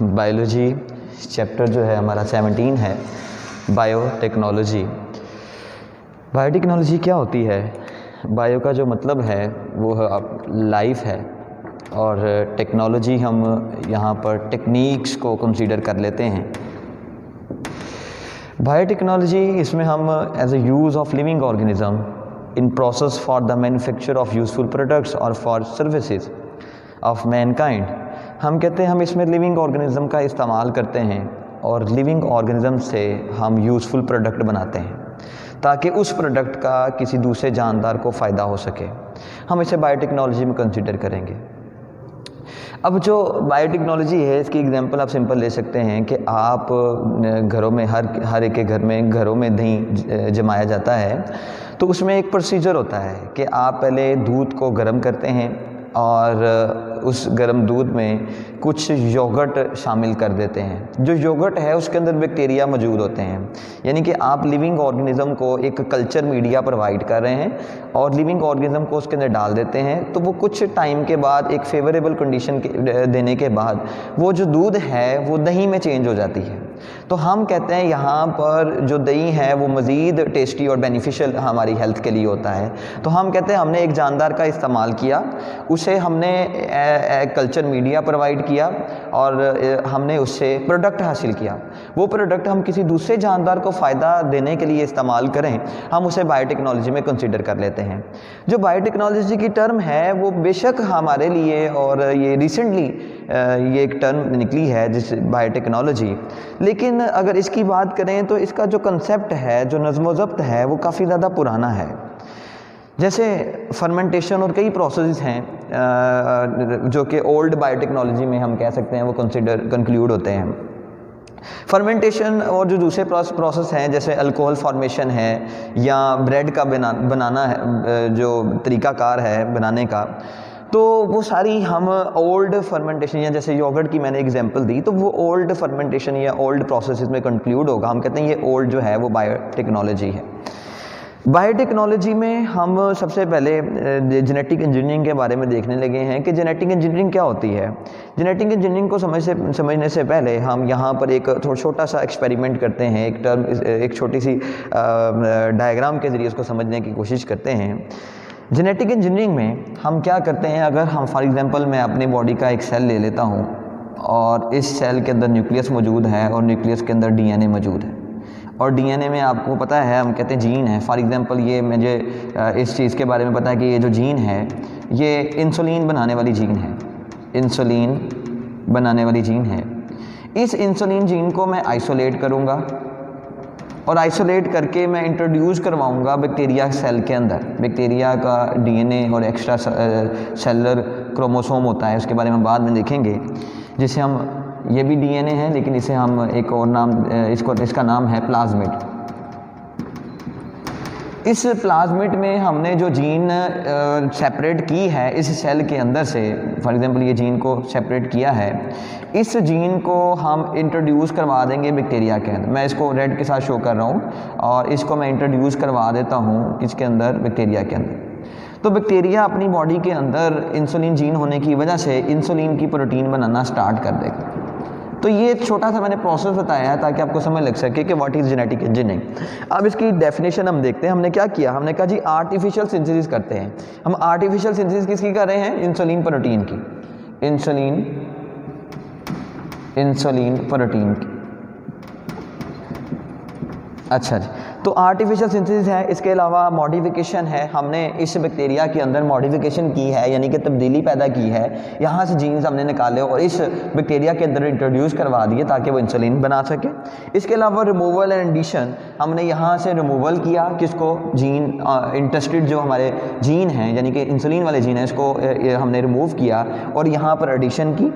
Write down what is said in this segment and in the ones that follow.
Biology chapter जो है हमारा 17 है, बायोटेक्नोलॉजी। बायोटेक्नोलॉजी क्या होती है? बायो का जो मतलब है वो लाइफ है, और टेक्नोलॉजी हम यहाँ पर टेक्निक्स को कंसीडर कर लेते हैं। बायोटेक्नोलॉजी इसमें हम as a use of living organism in process for the manufacture of useful products और फॉर सर्विसेज ऑफ मैनकाइंड। हम कहते हैं हम इसमें लिविंग ऑर्गेनिज्म का इस्तेमाल करते हैं और लिविंग ऑर्गेनिज्म से हम यूज़फुल प्रोडक्ट बनाते हैं ताकि उस प्रोडक्ट का किसी दूसरे जानदार को फ़ायदा हो सके। हम इसे बायोटेक्नोलॉजी में कंसीडर करेंगे। अब जो बायोटेक्नोलॉजी है, इसकी एग्जांपल आप सिंपल ले सकते हैं कि आप घरों में हर एक के घर में घरों में दही जमाया जाता है, तो उसमें एक प्रोसीजर होता है कि आप पहले दूध को गर्म करते हैं और उस गर्म दूध में कुछ योगर्ट शामिल कर देते हैं। जो योगर्ट है उसके अंदर बैक्टीरिया मौजूद होते हैं, यानी कि आप लिविंग ऑर्गेनिज्म को एक कल्चर मीडिया प्रोवाइड कर रहे हैं और लिविंग ऑर्गेनिज्म को उसके अंदर डाल देते हैं। तो वो कुछ टाइम के बाद एक फेवरेबल कंडीशन देने के बाद वो जो दूध है वो दही में चेंज हो जाती है। तो हम कहते हैं यहाँ पर जो दही है वो मज़ीद टेस्टी और बेनिफिशियल हमारी हेल्थ के लिए होता है। तो हम कहते हैं हमने एक जानदार का इस्तेमाल किया, उसे हमने कल्चर मीडिया प्रोवाइड किया और हमने उससे प्रोडक्ट हासिल किया। वो प्रोडक्ट हम किसी दूसरे जानदार को फ़ायदा देने के लिए इस्तेमाल करें, हम उसे बायोटेक्नोलॉजी में कंसीडर कर लेते हैं। जो बायोटेक्नोलॉजी की टर्म है वो बेशक हमारे लिए, और ये रिसेंटली ये एक टर्म निकली है जिस बायोटेक्नोलॉजी, लेकिन अगर इसकी बात करें तो इसका जो कंसेप्ट है, जो नज़्म-ओ-ज़ब्त है, वो काफ़ी ज़्यादा पुराना है। जैसे फर्मेंटेशन और कई प्रोसेस हैं जो कि ओल्ड बायोटेक्नोलॉजी में हम कह सकते हैं वो कंक्लूड होते हैं। फर्मेंटेशन और जो दूसरे प्रोसेस हैं जैसे अल्कोहल फॉर्मेशन है या ब्रेड का बनाना है, जो तरीक़ाकार है बनाने का, तो वो सारी हम ओल्ड फर्मेंटेशन, या जैसे योगर्ट की मैंने एग्जांपल दी, तो वो ओल्ड फर्मेंटेशन या ओल्ड प्रोसेस में कंक्लूड होगा। हम कहते हैं ये ओल्ड जो है वो बायोटेक्नोलॉजी है। बायोटेक्नोलॉजी में हम सबसे पहले जेनेटिक इंजीनियरिंग के बारे में देखने लगे हैं कि जेनेटिक इंजीनियरिंग क्या होती है। जेनेटिक इंजीनियरिंग को समझने से पहले हम यहाँ पर एक छोटा सा एक्सपेरिमेंट करते हैं, एक छोटी सी डायग्राम के ज़रिए उसको समझने की कोशिश करते हैं। जेनेटिक इंजीनियरिंग में हम क्या करते हैं, अगर हम फॉर एग्जांपल मैं अपनी बॉडी का एक सेल ले लेता हूँ और इस सेल के अंदर न्यूक्लियस मौजूद है और न्यूक्लियस के अंदर डीएनए मौजूद है, और डीएनए में आपको पता है हम कहते हैं जीन है। फॉर एग्जांपल ये मुझे इस चीज़ के बारे में पता है कि ये जो जीन है ये इंसुलिन बनाने वाली जीन है, इंसुलिन बनाने वाली जीन है। इस इंसुलिन जीन को मैं आइसोलेट करूँगा और आइसोलेट करके मैं इंट्रोड्यूस करवाऊंगा बैक्टीरिया सेल के अंदर। बैक्टीरिया का डीएनए और एक्स्ट्रा सेलुलर क्रोमोसोम होता है, उसके बारे में बाद में देखेंगे, जिसे हम, ये भी डीएनए है लेकिन इसे हम एक और नाम, इसका नाम है प्लाज्मिड। इस प्लाज्मिड में हमने जो जीन सेपरेट की है इस सेल के अंदर से, फॉर एग्जांपल ये जीन को सेपरेट किया है, इस जीन को हम इंट्रोड्यूस करवा देंगे बैक्टीरिया के अंदर। मैं इसको रेड के साथ शो कर रहा हूँ और इसको मैं इंट्रोड्यूस करवा देता हूँ किसके अंदर, बैक्टीरिया के अंदर। तो बैक्टीरिया अपनी बॉडी के अंदर इंसुलिन जीन होने की वजह से इंसुलिन की प्रोटीन बनाना स्टार्ट कर देगा। तो ये एक छोटा सा मैंने प्रोसेस बताया है ताकि आपको समझ लग सके कि व्हाट इज़ जेनेटिक इंजीनियरिंग। अब इसकी डेफिनेशन हम देखते हैं। हमने क्या किया, हमने कहा जी आर्टिफिशियल सिंथेसिस करते हैं। हम आर्टिफिशियल सिंथेसिस किसकी कर रहे हैं? इंसुलिन प्रोटीन की, इंसुलिन प्रोटीन की। अच्छा जी, तो आर्टिफिशियल सिंथेसिस है। इसके अलावा मॉडिफिकेशन है, हमने इस बैक्टीरिया के अंदर मॉडिफिकेशन की है, यानी कि तब्दीली पैदा की है। यहाँ से जीन्स हमने निकाले और इस बैक्टीरिया के अंदर इंट्रोड्यूस करवा दिए ताकि वो इंसुलिन बना सके। इसके अलावा रिमूवल एंड एडिशन, हमने यहाँ से रिमूवल किया किसको, जीन इंटरेस्टेड जो हमारे जीन हैं यानी कि इंसुलिन वाले जीन हैं, इसको हमने रिमूव किया और यहाँ पर एडिशन की।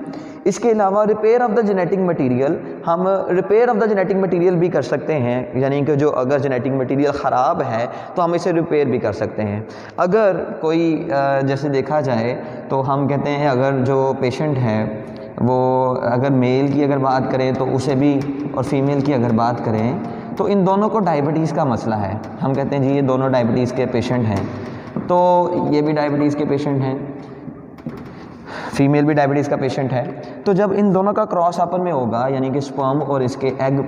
इसके अलावा repair of the genetic material, हम repair of the genetic material भी कर सकते हैं, यानी कि जो अगर जेनेटिक मटेरियल ख़राब है तो हम इसे रिपेयर भी कर सकते हैं। अगर कोई जैसे देखा जाए तो हम कहते हैं अगर जो पेशेंट है वो अगर मेल की अगर बात करें तो उसे भी, और फीमेल की अगर बात करें तो इन दोनों को डायबिटीज़ का मसला है। हम कहते हैं जी ये दोनों डायबिटीज़ के पेशेंट हैं, तो ये भी डायबिटीज़ के पेशेंट हैं। फीमेल भी डायबिटीज़ का पेशेंट है। तो जब इन दोनों का क्रॉस आपस में होगा, यानी कि स्पर्म और इसके एग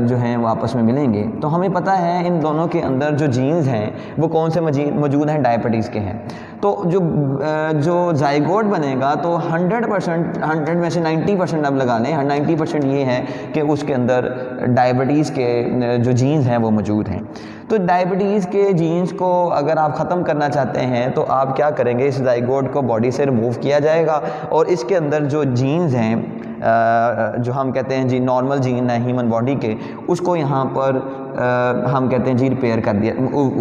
जो हैं वो आपस में मिलेंगे, तो हमें पता है इन दोनों के अंदर जो जीन्स हैं वो कौन से मौजूद हैं, डायबिटीज़ के हैं। तो जो जाइगोट बनेगा तो 100% 100 में से 90% अब लगा लें, 90% ये है कि उसके अंदर डायबिटीज़ के जो जीन्स हैं वो मौजूद हैं। तो डायबिटीज़ के जीन्स को अगर आप ख़त्म करना चाहते हैं तो आप क्या करेंगे, इस जाइगोट को बॉडी से रिमूव किया जाएगा और इसके अंदर जो जीन्स हैं जो हम कहते हैं जी नॉर्मल जीन है ह्यूमन बॉडी के, उसको यहाँ पर हम कहते हैं जी रिपेयर कर दिया,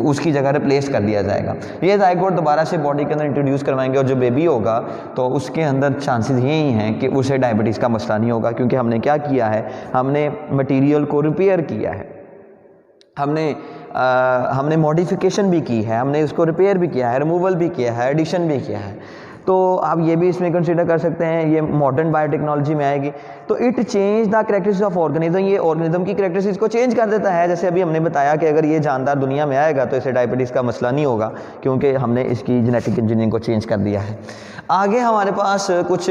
उसकी जगह रिप्लेस कर दिया जाएगा। ये जाइगोट दोबारा से बॉडी के अंदर इंट्रोड्यूस करवाएंगे और जो बेबी होगा तो उसके अंदर चांसेस यही हैं कि उसे डायबिटीज़ का मसला नहीं होगा, क्योंकि हमने क्या किया है, हमने मटेरियल को रिपेयर किया है, हमने मॉडिफिकेशन भी की है, हमने उसको रिपेयर भी किया है, रिमूवल भी किया है, एडिशन भी किया है। तो आप ये भी इसमें कंसीडर कर सकते हैं, ये मॉडर्न बायोटेक्नोलॉजी में आएगी। तो it change the characteristics of organism, ये ऑर्गेनिज्म की कैरेक्टरिस्टिक्स को चेंज कर देता है। जैसे अभी हमने बताया कि अगर ये जानदार दुनिया में आएगा तो इसे डायबिटीज़ का मसला नहीं होगा, क्योंकि हमने इसकी जेनेटिक इंजीनियरिंग को चेंज कर दिया है। आगे हमारे पास कुछ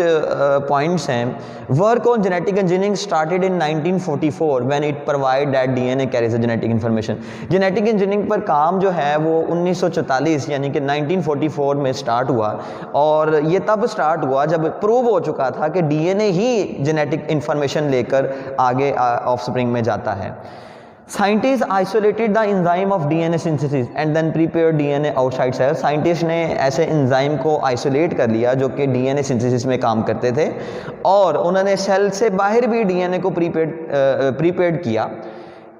पॉइंट्स हैं। Work on genetic engineering started in 1944 when it provide that DNA carries a genetic information. Genetic engineering पर काम जो है वो 1944 यानी कि 1944 में स्टार्ट हुआ, और ये तब स्टार्ट हुआ जब प्रूव हो चुका था कि डीएनए ही जेनेटिक इन्फॉर्मेशन लेकर आगे ऑफस्प्रिंग में जाता है। Scientist isolated the enzyme of DNA synthesis and then prepare DNA outside cell. Scientist ने ऐसे इंजाइम को आइसोलेट कर लिया जो कि डीएनए सिंथेसिस में काम करते थे, और उन्होंने सेल से बाहर भी डीएनए को प्रीपेयर्ड किया।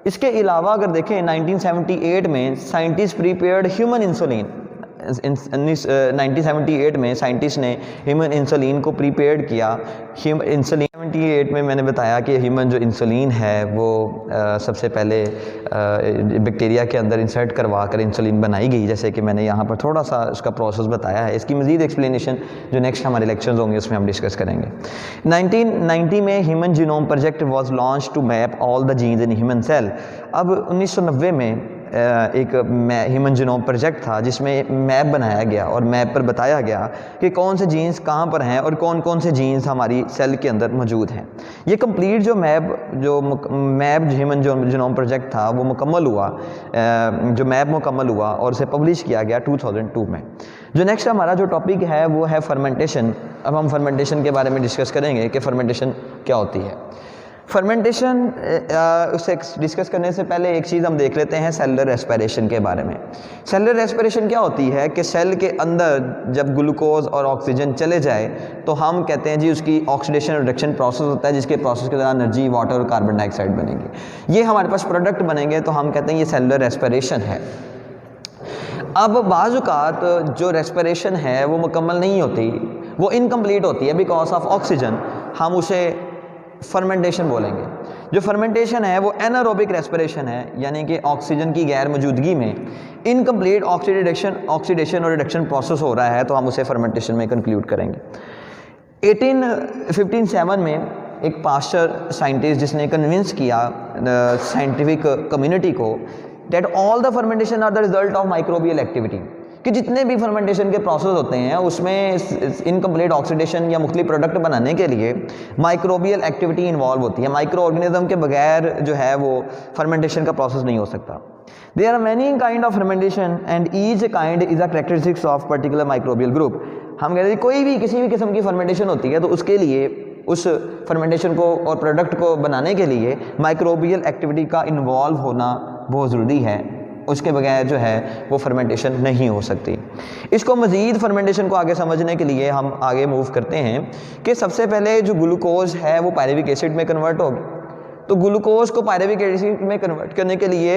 इसके अलावा अगर देखें 1978 में साइंटिस्ट प्रीपेयर्ड ह्यूमन इंसुलिन। 1978 में साइंटिस्ट ने ह्यूमन इंसुलिन को प्रीपेयर्ड किया। इंसुलिन 78 में मैंने बताया कि ह्यूमन जो इंसुलिन है वो सबसे पहले बैक्टीरिया के अंदर इंसर्ट करवा कर इंसुलिन बनाई गई, जैसे कि मैंने यहाँ पर थोड़ा सा उसका प्रोसेस बताया है। इसकी मज़ीद एक्सप्लेनेशन जो नेक्स्ट हमारे लेक्चर्स होंगे उसमें हम डिस्कस करेंगे। 1990 में human genome project was launch to map all the genes in human cell. अब 1990 में एक ह्यूमन जीनोम प्रोजेक्ट था जिसमें मैप बनाया गया और मैप पर बताया गया कि कौन से जीन्स कहाँ पर हैं और कौन कौन से जीन्स हमारी सेल के अंदर मौजूद हैं। ये कंप्लीट जो मैप ह्यूमन जीनोम प्रोजेक्ट था वो मुकम्मल हुआ, जो मैप मुकम्मल हुआ और उसे पब्लिश किया गया 2002 में। जो नेक्स्ट हमारा जो टॉपिक है वो है फर्मेंटेशन। अब हम फर्मेंटेशन के बारे में डिस्कस करेंगे कि फर्मेंटेशन क्या होती है। फर्मेंटेशन उसे डिस्कस करने से पहले एक चीज़ हम देख लेते हैं सेलुलर रेस्पिरेशन के बारे में। सेलुलर रेस्पिरेशन क्या होती है कि सेल के अंदर जब ग्लूकोज और ऑक्सीजन चले जाए तो हम कहते हैं जी उसकी ऑक्सीडेशन रिडक्शन प्रोसेस होता है, जिसके प्रोसेस के दौरान एनर्जी, वाटर और कार्बन डाइऑक्साइड बनेंगे। ये हमारे पास प्रोडक्ट बनेंगे तो हम कहते हैं ये सेलुलर रेस्पिरेशन है। अब बाज़ औक़ात जो रेस्पिरेशन है वो मुकम्मल नहीं होती, वो इनकम्प्लीट होती है बिकॉज ऑफ ऑक्सीजन। हम उसे फर्मेंटेशन बोलेंगे। जो फर्मेंटेशन है वो एनारोबिक रेस्पिरेशन है, यानी कि ऑक्सीजन की गैर मौजूदगी में इनकम्प्लीट ऑक्सीडेशन और रिडक्शन प्रोसेस हो रहा है, तो हम उसे फर्मेंटेशन में कंक्लूड करेंगे। 1857 में एक पास्चर साइंटिस्ट जिसने कन्विंस किया साइंटिफिक कम्युनिटी को that all the fermentation are the result of microbial activity, कि जितने भी फर्मेंटेशन के प्रोसेस होते हैं उसमें इनकम्प्लीट ऑक्सीडेशन या मुख्तलिफ प्रोडक्ट बनाने के लिए माइक्रोबियल एक्टिविटी इन्वॉल्व होती है। माइक्रो ऑर्गेनिज्म के बगैर जो है वो फर्मेंटेशन का प्रोसेस नहीं हो सकता। There are many kind of fermentation and each kind is a characteristics of particular microbial group. हम कहते हैं कोई भी किसी भी किस्म की फर्मेंटेशन होती है तो उसके लिए उस फर्मेंटेशन को और प्रोडक्ट को बनाने के लिए माइक्रोबियल एक्टिविटी का इन्वॉल्व होना बहुत ज़रूरी है, उसके बगैर जो है वो फर्मेंटेशन नहीं हो सकती। इसको मज़ीद फर्मेंटेशन को आगे समझने के लिए हम आगे मूव करते हैं कि सबसे पहले जो ग्लूकोज है वो पायरुविक एसिड में कन्वर्ट होगी। तो ग्लूकोज को पायरुविक एसिड में कन्वर्ट करने के लिए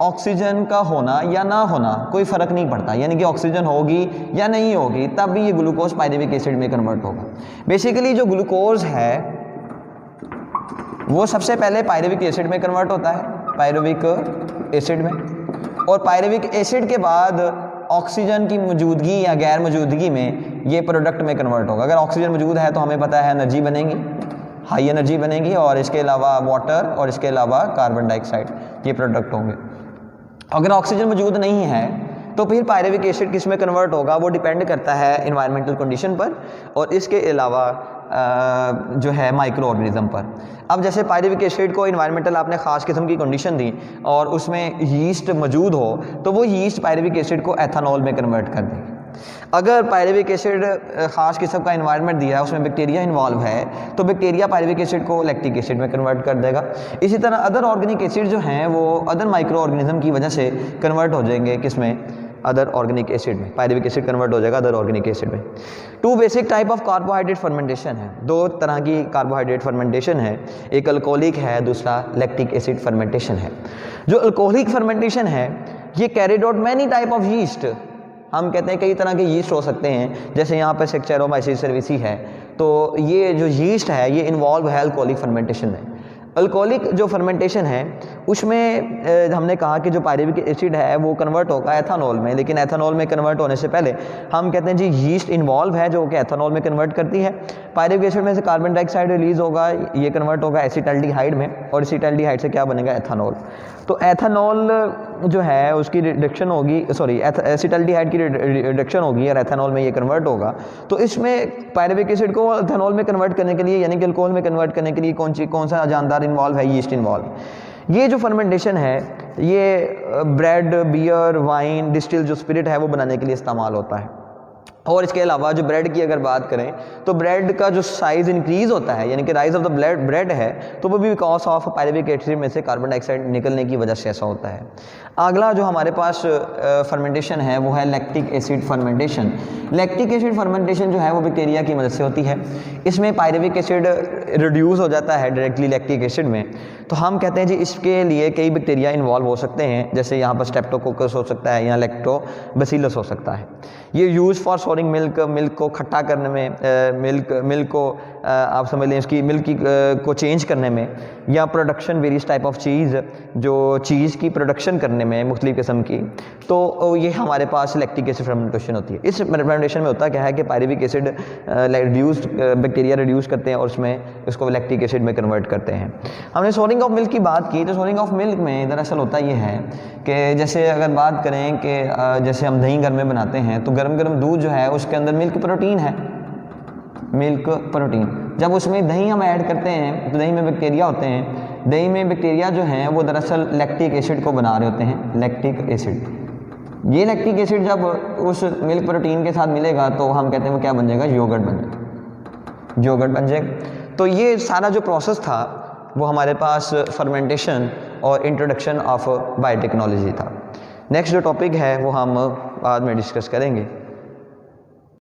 ऑक्सीजन का होना या ना होना कोई फ़र्क नहीं पड़ता, यानी कि ऑक्सीजन होगी या नहीं होगी तब भी ये ग्लूकोज पायरुविक एसिड में कन्वर्ट होगा। बेसिकली जो ग्लूकोज है वो सबसे पहले पायरुविक एसिड में कन्वर्ट होता है, पायरुविक एसिड में, और पायरुविक एसिड के बाद ऑक्सीजन की मौजूदगी या गैर मौजूदगी में ये प्रोडक्ट में कन्वर्ट होगा। अगर ऑक्सीजन मौजूद है तो हमें पता है एनर्जी बनेगी, हाई एनर्जी बनेगी, और इसके अलावा वाटर और इसके अलावा कार्बन डाइऑक्साइड, ये प्रोडक्ट होंगे। अगर ऑक्सीजन मौजूद नहीं है तो फिर पायरुविक एसिड किस में कन्वर्ट होगा, वो डिपेंड करता है इन्वायरमेंटल कंडीशन पर और इसके अलावा जो है माइक्रो ऑर्गेनिज्म पर। अब जैसे पायरुविक एसिड को इन्वायरमेंटल आपने ख़ास किस्म की कंडीशन दी और उसमें यीस्ट मौजूद हो तो वो यीस्ट पायरुविक एसिड को एथेनॉल में कन्वर्ट कर देगी। अगर पायरुविक एसिड ख़ास किस्म का इन्वायरमेंट दिया है, उसमें बैक्टीरिया इन्वॉल्व है, तो बैक्टीरिया पायरुविक एसिड को लैक्टिक एसिड में कन्वर्ट कर देगा। इसी तरह अदर ऑर्गेनिक एसिड जो हैं वो अदर माइक्रो ऑर्गेनिज्म की वजह से कन्वर्ट हो जाएंगे किसमें, अदर ऑर्गेनिक एसिड में। पायरुविक एसिड कन्वर्ट हो जाएगा अदर ऑर्गेनिक एसिड में। Two basic type of carbohydrate fermentation है, दो तरह की कार्बोहाइड्रेट फर्मेंटेशन है, एक अल्कोहलिक है, दूसरा लैक्टिक एसिड फर्मेंटेशन है। जो अल्कोहलिक फर्मेंटेशन है ये carried out many type of yeast, हम कहते हैं कई तरह के यीस्ट हो सकते हैं, जैसे यहाँ पर सेक्चेरोमाइसिस सर्विसी है, तो ये जो यीस्ट है ये इन्वॉल्व है अल्कोहलिक फर्मेंटेशन में। अल्कोहलिक जो फर्मेंटेशन है उसमें हमने कहा कि जो पायरुविक एसिड है वो कन्वर्ट होगा एथेनॉल में, लेकिन एथेनॉल में कन्वर्ट होने से पहले हम कहते हैं जी यीस्ट इन्वॉल्व है जो कि एथेनॉल में कन्वर्ट करती है। पायरुविक एसिड में से कार्बन डाइऑक्साइड रिलीज होगा, ये कन्वर्ट होगा एसिटाल्डिहाइड में और एसिटाल्डिहाइड से क्या बनेगा, एथेनॉल। तो एथेनॉल जो है उसकी रिडक्शन होगी, सॉरी एसिटाल्डिहाइड की रिडक्शन होगी और एथेनॉल में ये कन्वर्ट होगा। तो इसमें पायरुविक एसिड को एथेनॉल में कन्वर्ट करने के लिए यानी कि अल्कोहल में कन्वर्ट करने के लिए कौन सा जानदार इन्वॉल्व है, यीस्ट इन्वॉल्व। ये जो फर्मेंटेशन है ये ब्रेड, बियर, वाइन, डिस्टिल जो स्पिरिट है वो बनाने के लिए इस्तेमाल होता है। और इसके अलावा जो ब्रेड की अगर बात करें तो ब्रेड का जो साइज़ इंक्रीज़ होता है यानी कि राइज ऑफ द ब्रेड है तो वो भी बिकॉज ऑफ पायरुविक एसिड में से कार्बन डाइऑक्साइड निकलने की वजह से ऐसा होता है। अगला जो हमारे पास फर्मेंटेशन है वो है lactic acid fermentation. Lactic acid fermentation जो है वो बैक्टीरिया की मदद से होती है। इसमें पायरुविक एसिड रिड्यूस हो जाता है डायरेक्टली लैक्टिक एसिड में। तो हम कहते हैं जी इसके लिए कई बैक्टीरिया इन्वॉल्व हो सकते हैं, जैसे यहाँ पर स्ट्रेप्टोकोकस हो सकता है या लैक्टोबैसिलस हो सकता है। ये यूज़ फॉर स्टोरिंग मिल्क को खट्टा करने में, मिल्क को आप समझ लें इसकी मिल्क की को चेंज करने में, या प्रोडक्शन वेरियस टाइप ऑफ चीज़, जो चीज़ की प्रोडक्शन करने में मुख्तलिफ किस्म की, तो ये हमारे पास लैक्टिक एसिड फर्मेंटेशन होती है। इस फर्मेंटेशन में होता क्या है कि pyruvic acid reduce bacteria reduce करते हैं और उसमें इसको लैक्टिक एसिड में कन्वर्ट करते हैं। हमने सोलिंग ऑफ मिल्क की बात की, तो सोलिंग ऑफ मिल्क में दरअसल होता ये है कि जैसे अगर बात करें कि जैसे हम दही घर में बनाते हैं तो गर्म गर्म दूध जो है उसके अंदर मिल्क प्रोटीन है, मिल्क प्रोटीन। जब उसमें दही हम ऐड करते हैं तो दही में बैक्टीरिया होते हैं, दही में बैक्टीरिया जो हैं वो दरअसल लैक्टिक एसिड को बना रहे होते हैं, लैक्टिक एसिड। ये लैक्टिक एसिड जब उस मिल्क प्रोटीन के साथ मिलेगा तो हम कहते हैं वो क्या बन जाएगा, योगर्ट बन जाएगा, योगर्ट बन जाएगा। तो ये सारा जो प्रोसेस था वो हमारे पास फर्मेंटेशन और इंट्रोडक्शन ऑफ बायोटेक्नोलॉजी था। नेक्स्ट जो टॉपिक है वो हम बाद में डिस्कस करेंगे।